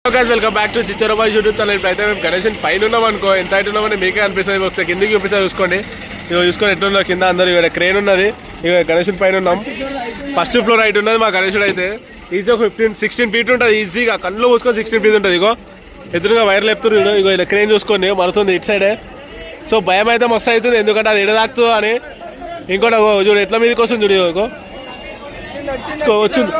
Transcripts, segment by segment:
Welcome back to చిచ్చరబాయ్ YouTube channel. అయితే మేము గణేషన్ పైన ఉన్నాం అనుకో, ఎంత హైట్ ఉన్నామని మీకే అనిపిస్తుంది. ఒకసారి కిందికి చూపిస్తుంది చూసుకోండి. ఇక చూసుకొని ఎట్లున్నా కింద అందరూ ఇక్కడ క్రేన్ ఉన్నది. ఇక గణేషన్ పైన ఉన్నాం. ఫస్ట్ ఫ్లోర్ హైట్ ఉన్నది మా గణేశుడు. అయితే ఈజీ 16 ఫీట్ ఉంటుంది. ఈజీగా కళ్ళు మూసుకొని 16 ఫీట్ ఉంటుంది. ఇగో ఎదురుగా వైర్లు ఎత్తురు. ఇగో ఇలా క్రేన్ చూసుకొని మరుతుంది ఇటు సైడే. సో భయం అయితే మస్తు అవుతుంది, ఎందుకంటే అది ఎడదాకుతుందో అని. ఇంకోటి చూడు ఎట్లా మీదకి వస్తుంది చూడు. ఇగో వచ్చింది.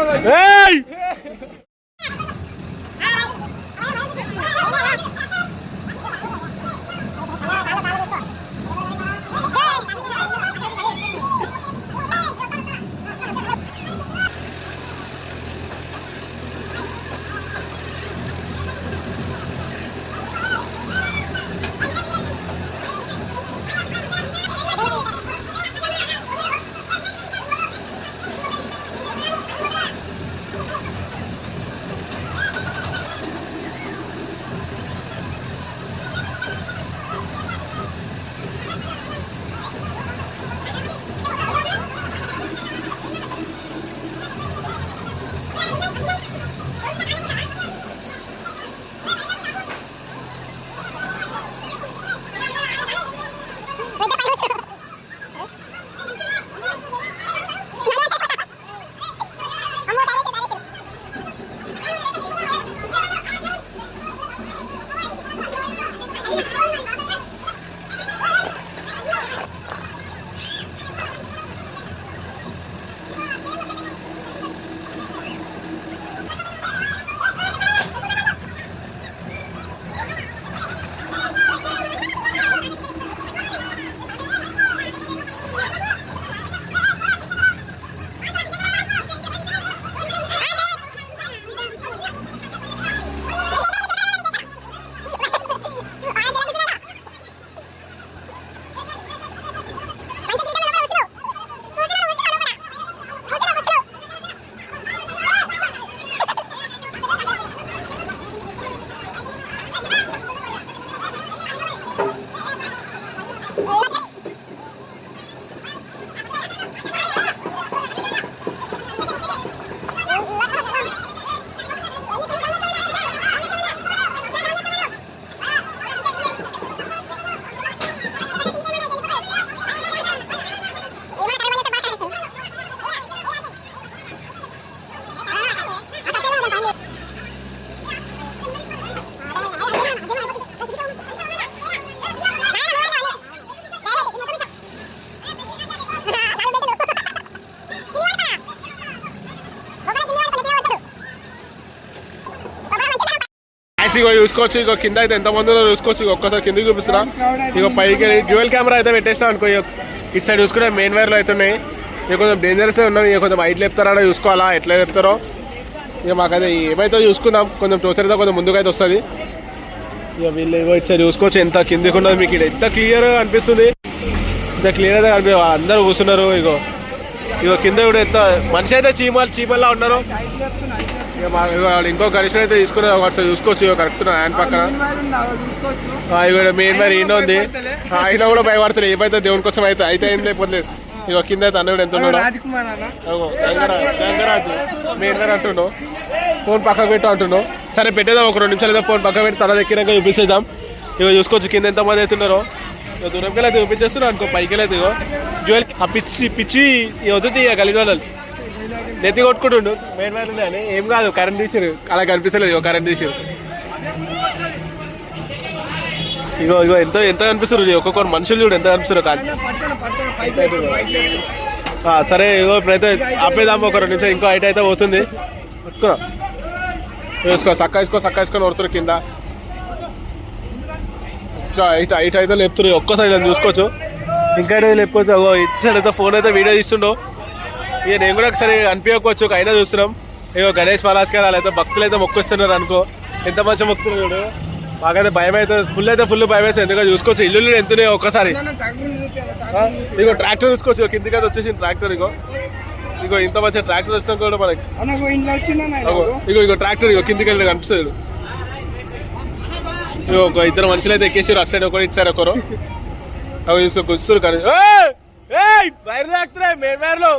ఇక చూసుకోవచ్చు. ఇక కింద అయితే ఎంతమంది చూసుకోవచ్చు. ఇక ఒక్కసారి కిందకి చూపిస్తున్నా. ఇక పైకి డ్యూయల్ కెమెరా అయితే పెట్టేసినా అనుకో. ఇటు సైడ్ చూసుకుంటే మెయిన్ వైర్లు అయితే ఉన్నాయి. ఇక కొంచెం డేంజరస్ ఉన్నాయి. ఇక కొంచెం హైట్ లేపుతారా చూసుకోవాలా, ఎట్లా చెప్తారో. ఇక మాకైతే ఏమైతే చూసుకుందాం. కొంచెం టోచర్ అయితే కొంచెం ముందుకు అయితే వస్తుంది. ఇక వీళ్ళు ఇటు సైడ్ చూసుకోవచ్చు ఎంత కిందికి ఉన్నది. మీకు ఇక్కడ ఎంత క్లియర్ అనిపిస్తుంది, ఇంత క్లియర్ అయితే కనిపి అందరూ కూర్చున్నారు. ఇగో ఇగో కింద కూడా ఎంత మనిషి అయితే చీమల్లా ఉన్నారు. ఇంకో గణేష్ అయితే తీసుకుని ఒకసారి చూసుకోవచ్చు. ఇక కరెక్ట్ హ్యాండ్ పక్కన ఇక మెయిన్ వైర్ ఈయన ఉంది. అయినా కూడా భయపడతారు ఏమైతే దేవుని కోసం అయితే అయింది లేకపోలేదు. ఇక కింద అయితే అన్న ఎంత ఉన్నాడు గంగరాజు మెయిన్ వైర్ అంటుండో. ఫోన్ పక్కకు పెట్టు అంటుండో. సరే పెట్టేద్దాం, ఒక 2 నిమిషాలు అయితే ఫోన్ పక్కకు పెట్టి తల ఎక్కినాక చూపిస్తేద్దాం. ఇక చూసుకోవచ్చు కింద ఎంతమంది అవుతున్నారో. ఇక దూరంకి అయితే చూపించేస్తున్నా అనుకో. పైకి వెళ్ళైతే ఇగో జ్యువెల్ ఆ పిచ్చి వద్దు. ఇక కలిసి వాళ్ళు నెత్తి కొట్టుకుంటుండు మెయిన్ వైర్ అని. ఏం కాదు, కరెంట్ తీసారు. అలా కనిపిస్తలేదు. కరెంట్ తీసారు. ఇగో ఎంత కనిపిస్తారు. ఒక్కొక్కరు మనుషులు చూడు ఎంత కనిపిస్తారు. సరే ఇగో ఇప్పుడైతే ఆపేదాము. ఒక 2 నిమిషాలు ఇంకో హైట్ అయితే పోతుంది. పట్టుకున్నా సక్క వేసుకొని వడుతున్నారు కింద. హైట్ అయితే లేపుతున్నారు. ఒక్క సైడ్ అని చూసుకోవచ్చు. ఇంకా అయితే లేపుకోవచ్చు. ఇటు సైడ్ అయితే ఫోన్ అయితే వీడియో తీస్తుండో. ఇక నేను కూడా ఒకసారి అనిపించవచ్చు. అయినా చూస్తున్నాం. ఇక గణేష్ మహారాజ్ గారు అయితే భక్తులు అయితే మొక్కుస్తున్నారు అనుకో. ఎంత మంచిగా మొక్కుతున్నారు. మాకైతే భయం అయితే ఫుల్ భయం అయితే. ఎందుకంటే చూసుకోవచ్చు ఇల్లు ఎంతున్నాయి ఒక్కసారి. ఇగో ట్రాక్టర్ చూసుకోవచ్చు. కిందికి అయితే వచ్చేసి ట్రాక్టర్. ఇగో ఇంత మంచిగా ట్రాక్టర్ వచ్చినా కూడా మనకి ఇగో ట్రాక్టర్ కిందికి వెళ్ళి కనిపిస్తుంది. ఒక 2 మనుషులు అయితే ఎక్కేసారు. అటు సైడ్ ఒకరు ఇటు సైడ్ ఒకరు. అవి తీసుకొని కూర్చున్నారు. కానీ ఫైర్ రాక్తున్నాయి మెయిన్ వైర్లో.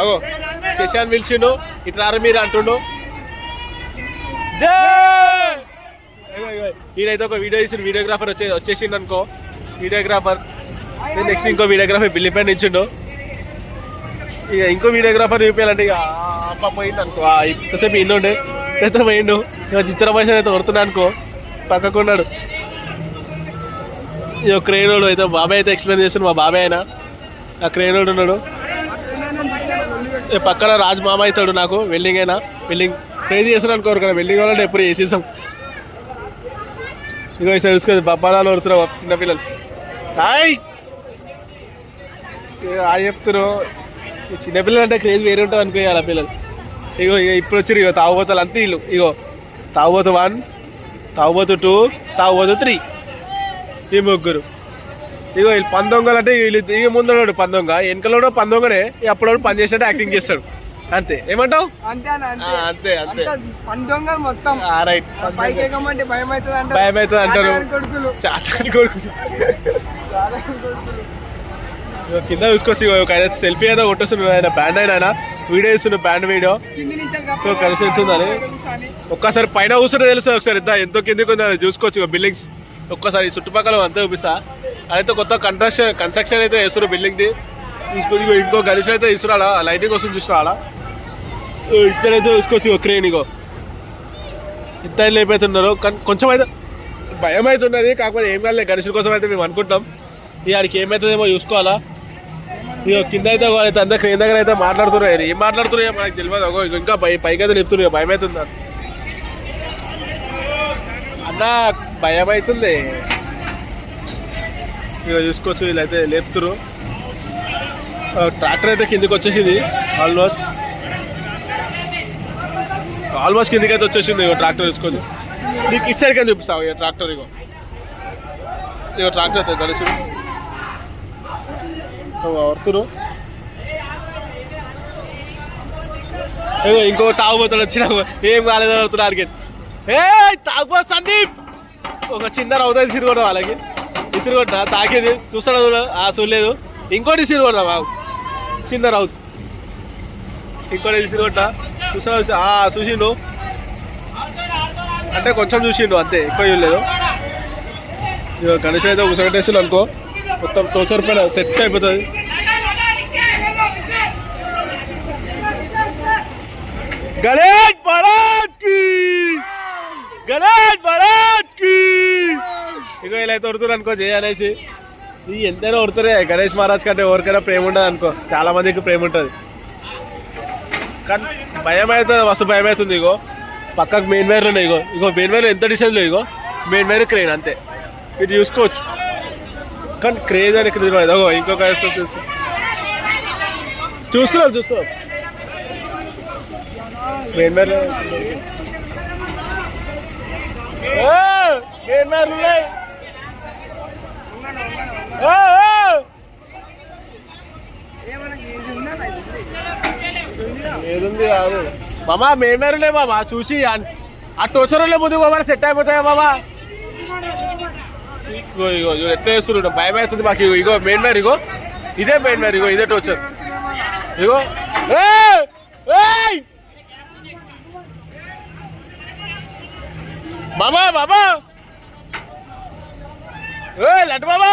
అగో శశాన్ పిలిచిండు. ఇట్లా మీరు అంటుండు. ఈయనైతే ఒక వీడియో తీసిన వీడియోగ్రాఫర్ వచ్చేసిండు అనుకో. వీడియోగ్రాఫర్ నెక్స్ట్ ఇంకో వీడియోగ్రాఫర్ బిల్లి పైన నించుండు. ఇక ఇంకో వీడియోగ్రాఫర్ చూపించాలంటే ఇక అప్ప పోయింది అనుకో. ఇంతసేపు ఇన్నుండే ఎంత పోయిండు. ఇక చిత్ర పైసలు అయితే కొడుతున్నా అనుకో పక్కకున్నాడు. ఇక క్రేనోడు అయితే బాబాయ్ అయితే ఎక్స్ప్లెయిన్ చేస్తున్నాడు. మా బాబాయ్ అయినా ఆ క్రేనోడు ఉన్నాడు. పక్కన రాజు మామ అవుతాడు నాకు. వెల్డింగ్ అయినా వెల్డింగ్ క్రేజీ చేస్తున్నాను అనుకోరు కదా. వెల్డింగ్ వాళ్ళంటే ఎప్పుడు చేసేసాం. ఇగో ఈసారి చూసుకోదు బబ్బాలు కొడుతున్నావు చిన్నపిల్లలు. హాయ్ చెప్తున్నావు. చిన్నపిల్లలు అంటే క్రేజ్ వేరే ఉంటుంది అనుకోవాలి పిల్లలు. ఇగో ఇక ఇప్పుడు వచ్చారు ఇగో తాగుబోతాలు అంతే వీళ్ళు. ఇగో తాగుబోతు 1, తాగుబోతు 2, తాగుబోతు 3 ఈ ముగ్గురు. ఇగో వీళ్ళు పందొంగలు అంటే వీళ్ళు ఇక ముందడు పందొంగ, వెనకలోడు పందొంగనే. అప్పుడు పని చేసినట్టు యాక్టింగ్ చేస్తాడు అంతే. ఏమంటావు? అంతే అంతే మొత్తం భయం అవుతుంది అంటారు. చాతాని కొడుకులు కింద చూసుకోవచ్చు. ఒక సెల్ఫీ ఏదో కొట్టేస్తున్నాడు ఆయన. బ్యాండ్ అయినా వీడియో ఇస్తున్నాడు. బ్యాండ్ వీడియో సో కలిసి వెళ్తుందని. ఒక్కసారి పైన కూర్చుంటే తెలుసు. ఒకసారి ఎంతో కిందికి ఉంది చూసుకోవచ్చు. బిల్డింగ్స్ ఒక్కసారి చుట్టుపక్కల అంతా చూపిస్తా. అదైతే కొత్త కన్స్ట్రక్షన్ అయితే వేస్తున్నారు బిల్డింగ్ది. ఇంకో గడిచి అయితే ఇస్తున్నాడా లైటింగ్ వస్తుంది చూసినా. ఇచ్చడైతే చూసుకోవచ్చు. క్రేన్ ఇగో ఇంత లేపైతున్నారు. కానీ కొంచెం అయితే భయం అవుతున్నది. కాకపోతే ఏం కాదు గణేషుల కోసం అయితే మేము అనుకుంటాం. ఇక్కడికి ఏమవుతుందేమో చూసుకోవాలా. ఇక కింద అయితే అందరు క్రేన్ దగ్గర అయితే మాట్లాడుతున్నారు. ఏం మాట్లాడుతున్నాయో మనకు తెలియదు. ఇంకా పైకి అయితే లేపుతున్నారు. భయం అవుతుంది అన్న, భయం అవుతుంది. ఇక చూసుకోవచ్చు వీళ్ళైతే లేపుతురు. ట్రాక్టర్ అయితే కిందికి వచ్చేసింది. ఆల్మోస్ట్ కిందికి అయితే వచ్చేసింది. ఇక ట్రాక్టర్ చూసుకోవచ్చు. నీకు ఇటు సైడ్కి అని చూపిస్తావు. ఇక ట్రాక్టర్ ఇగో ట్రాక్టర్ అయితే కలిసి వర్తురు. ఇంకో తాగుబోతాడు వచ్చిన ఏం కాలేదు అవుతున్నాడు. ఏ తాగుబో సందీప్ ఒక చిన్న రౌతుంది సిరిగొట్ట వాళ్ళకి. ఇసిరిగొట్ట తాకేది చూస్తాడు చూడలేదు. ఇంకోటి ఇసిరిగొట్ట బాబు చిన్న రౌత్. ఇంకోటి ఇసిరిగొట్ట చూస్తాడు. చూసిండు అంటే కొంచెం చూసిండు అంతే, ఎక్కువ చూడలేదు. గణేష్ అయితే ఒక సెకండ్ అనుకో మొత్తం టోచర్ పైన సెట్ అయిపోతుంది. గణేష్ మహారాజ్ కి, గణేష్ మహారాజ్ కి. ఇగో ఇలా అయితే కొడుతున్నారు అనుకో జయ అనేసి. ఇది ఎంతైనా కొడుతురే. గణేష్ మహారాజ్ కంటే ఎవరికైనా ప్రేమ ఉండదు అనుకో. చాలా మందికి ప్రేమ ఉంటుంది. కానీ భయం అవుతుంది, మస్తు భయం అవుతుంది. ఇగో పక్కకు మెయిన్ వైర్లు ఉన్నాయి. ఇగో మెయిన్ వైర్ ఎంత డిస్టెన్స్. ఇగో మెయిన్ వైర్ క్రేన్ అంతే. ఇది చూసుకోవచ్చు. కానీ క్రేజ్ అని క్రేజ్ అదో ఇంకొక చూస్తున్నాం మెయిన్ వైర్ ఉన్నాయి. ఏదుంది కాదు మామా. మెయిన్ వైర్ ఉన్నాయి మామా. చూసి ఆ టోచర్లో ముందుకు మామా సెట్ అయిపోతాయా మామా. ఇగో ఇగో ఎట్లా వేస్తున్నాడు. భయం అవుతుంది మాకు. ఇగో మెయిన్ వైర్. ఇగో ఇదే మెయిన్ వైర్. ఇగో ఇదే టోచర్. ఇగో మామా లడ్డు బాబా